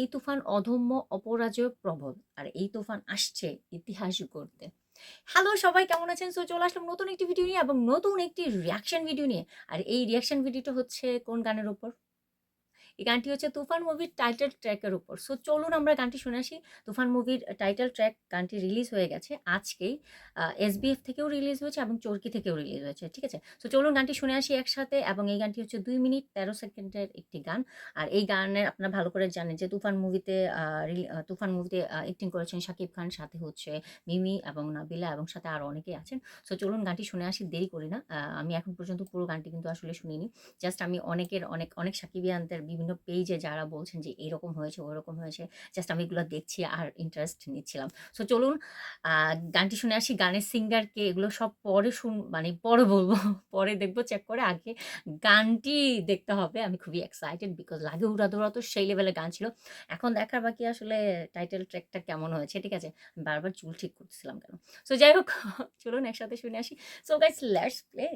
এই তুফান অদম্য অপরাজেয় প্রবল। আর এই তুফান আসছে ইতিহাস গড়তে। হ্যালো সবাই কেমন আছেন? সো চলে আসলাম নতুন একটি ভিডিও নিয়ে এবং নতুন একটি রিঅ্যাকশন ভিডিও নিয়ে। আর এই রিঅ্যাকশন ভিডিওটা হচ্ছে কোন গানের উপর? এই গানটি হচ্ছে তুফান মুভির টাইটেল ট্র্যাকের উপর। সো চলুন আমরা গানটি শুনে আসি। তুফান মুভির টাইটেল ট্র্যাক গানটি রিলিজ হয়ে গেছে আজকেই। এসবিএফ থেকেও রিলিজ হয়েছে এবং চরকি থেকেও রিলিজ হয়েছে। ঠিক আছে? সো চলুন গানটি শুনে আসি একসাথে। এবং এই গানটি হচ্ছে 2 মিনিট 13 সেকেন্ডের একটি গান। আর এই গানের আপনারা ভালো করে জানেন যে তুফান মুভিতে অ্যাক্টিং করেছেন শাকিব খান, সাথে হচ্ছে মিমি এবং নাবিলা এবং সাথে আরও অনেকেই আছেন। সো চলুন গানটি শুনে আসি, দেরি করি না। আমি এখন পর্যন্ত পুরো গানটি কিন্তু আসলে শুনিনি। জাস্ট আমি অনেক সাকিবিয়ানদের বিভিন্ন পেজে যারা বলছেন যে এরকম হয়েছে ওরকম হয়েছে, জাস্ট আমি এগুলো দেখছি আর ইন্টারেস্ট নিচ্ছিলাম। সো চলুন গানটি শুনে আসি। গানের সিঙ্গারকে এগুলো সব পরে মানে পরে বলবো, পরে দেখবো চেক করে। আগে গানটি দেখতে হবে। আমি খুবই এক্সাইটেড বিকজ লাগে উড়াধুরা তো সেই লেভেলের গান ছিল। এখন দেখার বাকি আসলে টাইটেল ট্র্যাকটা কেমন হয়েছে। ঠিক আছে, আমি বারবার চুল ঠিক করতেছিলাম কেন। সো যাই হোক, চলুন একসাথে শুনে আসি। So guys let's play.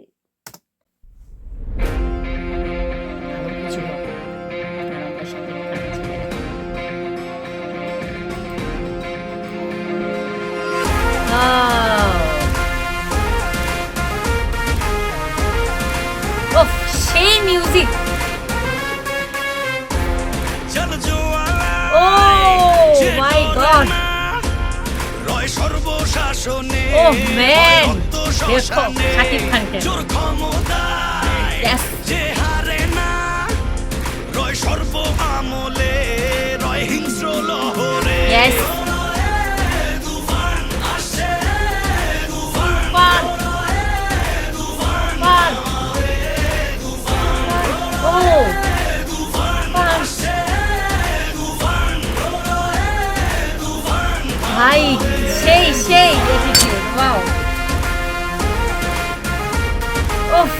কিছু হবে আর আমরা সাথে খাচ্ছি। ওফ, সেই music! Oh my god! Oh man, দেখো শাকিব খানকে। Yes, yes. তুফান, তুফান। ও তুফান। ভাই সেই অ্যাটিটিউড, ওয়াও। ওফ,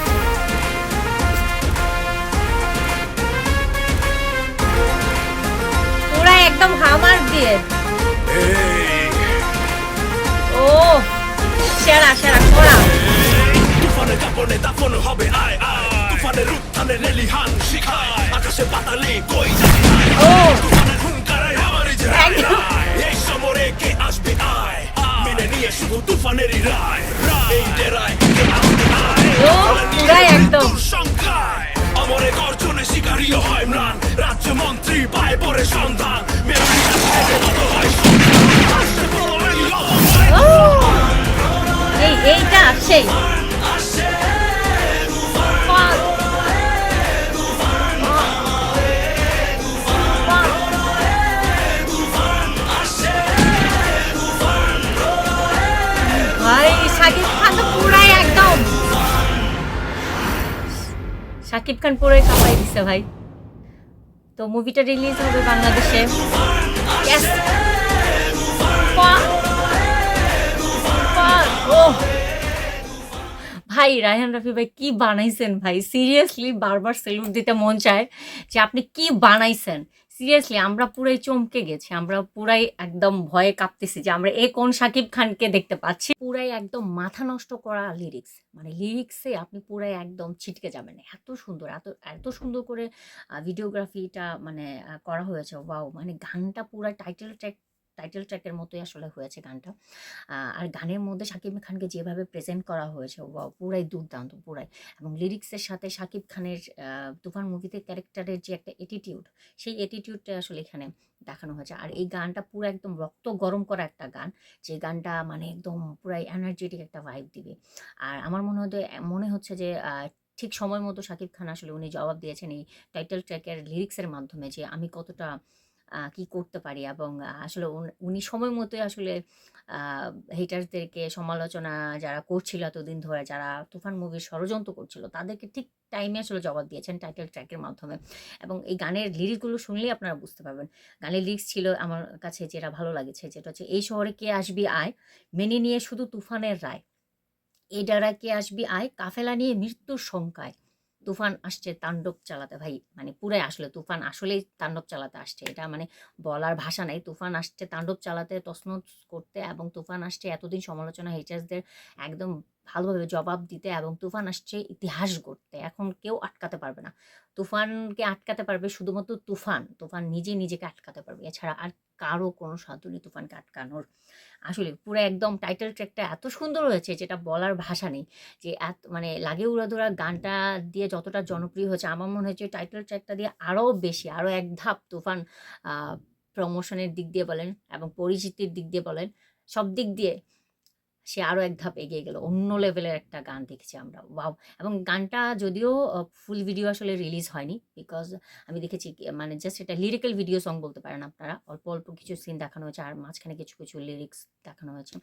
পুরা একদম হামার দিয়ে। ও সেরা করা। তুফানের কাপড়ে দাফন হবে আয় আয়, তুফানের উত্থানে রেলিহান শিখায়, আকাশে পাতালে কই যাবি আয়, তুফানের হুঙ্কারে আমারই যে এই সমরে কে আসবে আয়, মেনে নিয়ে শুধু তুফানেরই রায়, এই ডেরায় কে আসবে আয়, পুরাই একদম সংখ্যায় অমরে গর্জনে শিকারীয় হয় ম্লান, রাজ্যমন্ত্রী পায় পরে সন্ধান, মেরুলিয়া ছেড়ে মত হয় সন্ধান, আসতে বলো এই অবময়। এইটা সেই ভাই শাকিব খান তো পুরাই একদম, শাকিব খান পুরাই কাঁপাই দিচ্ছে ভাই। তো মুভিটা রিলিজ হবে বাংলাদেশে। Yes! ওহ ভাই, রায়হান রাফি ভাই কি বানাইছেন ভাই! সিরিয়াসলি বারবার সেলুট দিতে মন চায় যে আপনি কি বানাইছেন। সিরিয়াসলি আমরা পুরাই চমকে গেছি, আমরা পুরাই একদম ভয়ে কাঁপতেছি যে আমরা কোন শাকিব খানকে দেখতে পাচ্ছি। পুরাই একদম মাথা নষ্ট করা লিরিক্স, মানে লিরিক্সে আপনি পুরাই একদম ছিটকে যাবেন। এত সুন্দর, এত সুন্দর করে ভিডিওগ্রাফিটা মানে করা হয়েছে। ওয়াও, মানে গানটা পুরা টাইটেল ট্র্যাকের মতোই আসলে হয়েছে গানটা। আর গানের মধ্যে শাকিব খানকে যেভাবে প্রেজেন্ট করা হয়েছে, ওয়াও, পুরাই দুর্দান্ত পুরাই। এবং লিরিক্সের সাথে শাকিব খানের তুফান মুভিতে ক্যারেক্টারের যে একটা অ্যাটিটিউড, সেই অ্যাটিটিউডটা আসলে এখানে দেখানো হয়েছে। আর এই গানটা পুরো একদম রক্ত গরম করা একটা গান, যে গানটা মানে একদম পুরাই এনার্জেটিক একটা ভাইব দিবে। আর আমার মনে হচ্ছে যে ঠিক সময় মতো শাকিব খান আসলে উনি জবাব দিয়েছেন এই টাইটেল ট্র্যাকের লিরিক্সের মাধ্যমে, যে আমি কতটা কি করতে পারি। এবং আসলে উনি সময় মতোই আসলে হেটার্সদেরকে সমালোচনা যারা করছিল এতদিন ধরে, যারা তুফান মুভির ষড়যন্ত্র করছিল, তাদেরকে ঠিক টাইমে আসলে জবাব দিয়েছেন টাইটেল ট্র্যাকের মাধ্যমে। এবং এই গানের লিরিক্সগুলো শুনলেই আপনারা বুঝতে পারবেন। গানের লিরিক্স ছিল আমার কাছে যেটা ভালো লাগেছে, যেটা হচ্ছে এই শহরে কে আসবি আয়, মেনে নিয়ে শুধু তুফানের রায়, এ ডারা কে আসবি আয়, কাফেলা নিয়ে মৃত্যুর শঙ্কায়, তুফান আসছে তাণ্ডব চালাতে। ভাই মানে পুরাই আসলে তুফান আসলেই তাণ্ডব চালাতে আসছে, এটা মানে বলার ভাষা নাই। তুফান আসছে তাণ্ডব চালাতে, তছনছ করতে। এবং তুফান আসছে এতদিন সমালোচনা হেটার্সদের একদম ভালোভাবে জবাব দিতে, এবং তুফান আসছে ইতিহাস গড়তে। এখন কেউ আটকাতে পারবে না। তুফানকে আটকাতে পারবে শুধুমাত্র তুফান। তুফান নিজে নিজেকে আটকাতে পারবে। এছাড়া আর কারো কোনো সাধ্য নেই তুফানকে আটকানোর। আসলে পুরো একদম টাইটেল ট্র্যাকটা এত সুন্দর হয়েছে যেটা বলার ভাষা নেই। যে মানে লাগে উড়াধুরা গানটা দিয়ে যতটা জনপ্রিয় হয়েছে, আমার মনে হচ্ছে টাইটেল ট্র্যাকটা দিয়ে আরও বেশি, আরও এক ধাপ তুফান প্রমোশনের দিক দিয়ে বলেন এবং পরিচিতির দিক দিয়ে বলেন, সব দিক দিয়ে সে আরো এক ধাপ এগিয়ে গেল। অন্য লেভেলের একটা গান দেখেছি আমরা। ওয়াও! এবং গানটা যদিও ফুল ভিডিও আসলে রিলিজ হয়নি। বিকজ আমি দেখেছি মানে জাস্ট এটা লিরিক্যাল ভিডিও সং বলতে পারেন আপনারা। অল্প, অল্প কিছু সিন দেখানো হয়েছে আর মাঝখানে কিছু, কিছু লিরিক্স দেখানো হয়েছে।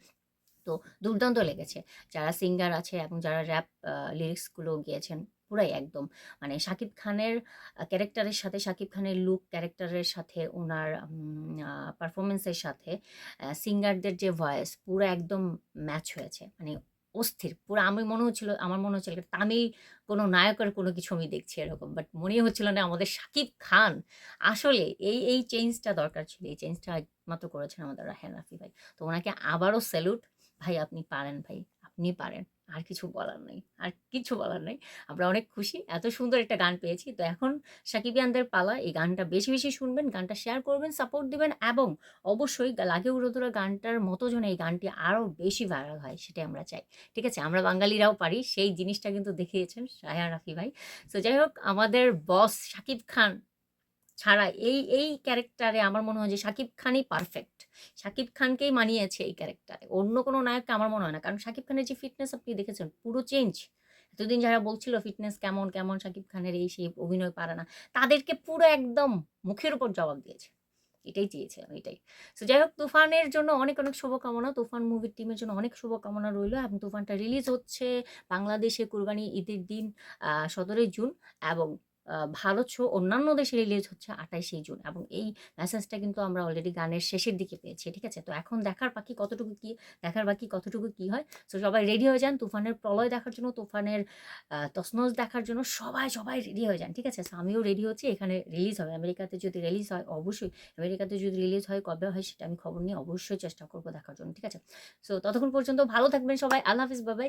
তো দুর্দান্ত লেগেছে। যারা সিঙ্গার আছে এবং যারা র্যাপ লিরিক্সগুলো গেয়েছেন পুরাই একদম মানে শাকিব খানের ক্যারেক্টারের সাথে, শাকিব খানের লুক ক্যারেক্টারের সাথে, ওনার পারফরমেন্সের সাথে সিঙ্গারদের যে ভয়েস পুরো একদম ম্যাচ হয়েছে। মানে অস্থির। পুরো আমার মনে হচ্ছিল একটা তামিল কোনো নায়কের কোনো কিছু আমি দেখছি এরকম। বাট মনেই হচ্ছিল না আমাদের শাকিব খান। আসলে এই চেঞ্জটা দরকার ছিল। এই চেঞ্জটা একমাত্র করেছেন আমাদের রায়হান রাফি ভাই। তো ওনাকে আবারও স্যালুট। ভাই আপনি পারেন ভাই, আপনি পারেন। আর কিছু বলার নেই, আর কিচ্ছু বলার নেই। আমরা অনেক খুশি। এত সুন্দর একটা গান পেয়েছি। তো এখন সাকিবিয়ানদের পালা। এই গানটা বেশি, বেশি শুনবেন, গানটা শেয়ার করবেন, সাপোর্ট দিবেন এবং অবশ্যই লাগে উড়োধুরা গানটার মতো যেন এই গানটি আরও বেশি ভাইরাল হয় সেটাই আমরা চাই। ঠিক আছে? আমরা বাঙালিরাও পারি। সেই জিনিসটা কিন্তু দেখিয়েছেন রায়হান রাফি ভাই। সো যাই হোক, আমাদের বস শাকিব খান ছাড়া এই ক্যারেক্টারে আমার মনে হয় যে শাকিব খানই পারফেক্ট। শাকিব খানকেই মানিয়েছে এই ক্যারেক্টারে। অন্য কোনো নায়ককে আমার মনে হয় না। কারণ শাকিব খানের যে ফিটনেস আপনি দেখেছেন পুরো চেঞ্জ। এতদিন যারা বলছিল ফিটনেস কেমন, কেমন শাকিব খানের এই সেই অভিনয় পারে না, তাদেরকে পুরো একদম মুখের উপর জবাব দিয়েছে। এটাই চেয়েছিলাম, এটাই। সো যাই হোক, তুফানের জন্য অনেক, অনেক শুভকামনা। তুফান মুভির টিমের জন্য অনেক শুভকামনা রইলো এবং তুফানটা রিলিজ হচ্ছে বাংলাদেশে কুরবানি ঈদের দিন ১৭ই জুন এবং ভারত সহ অন্যান্য দেশে রিলিজ হচ্ছে ২৮শে জুন এবং এই মেসেজটা কিন্তু আমরা অলরেডি গানের শেষের দিকে পেয়েছি। ঠিক আছে? তো এখন দেখার বাকি কতটুকু কি হয়। সো সবাই রেডি হয়ে যান তুফানের প্রলয় দেখার জন্য, তুফানের তছনছ দেখার জন্য সবাই রেডি হয়ে যান। ঠিক আছে? সো আমিও রেডি হচ্ছি। এখানে রিলিজ হবে। আমেরিকাতে যদি রিলিজ হয় অবশ্যই, আমেরিকাতে যদি রিলিজ হয় কবে হয় সেটা আমি খবর নিয়ে অবশ্যই চেষ্টা করব দেখার জন্য। ঠিক আছে? সো ততক্ষণ পর্যন্ত ভালো থাকবেন সবাই। আল্লাহ হাফিজ। Bye by.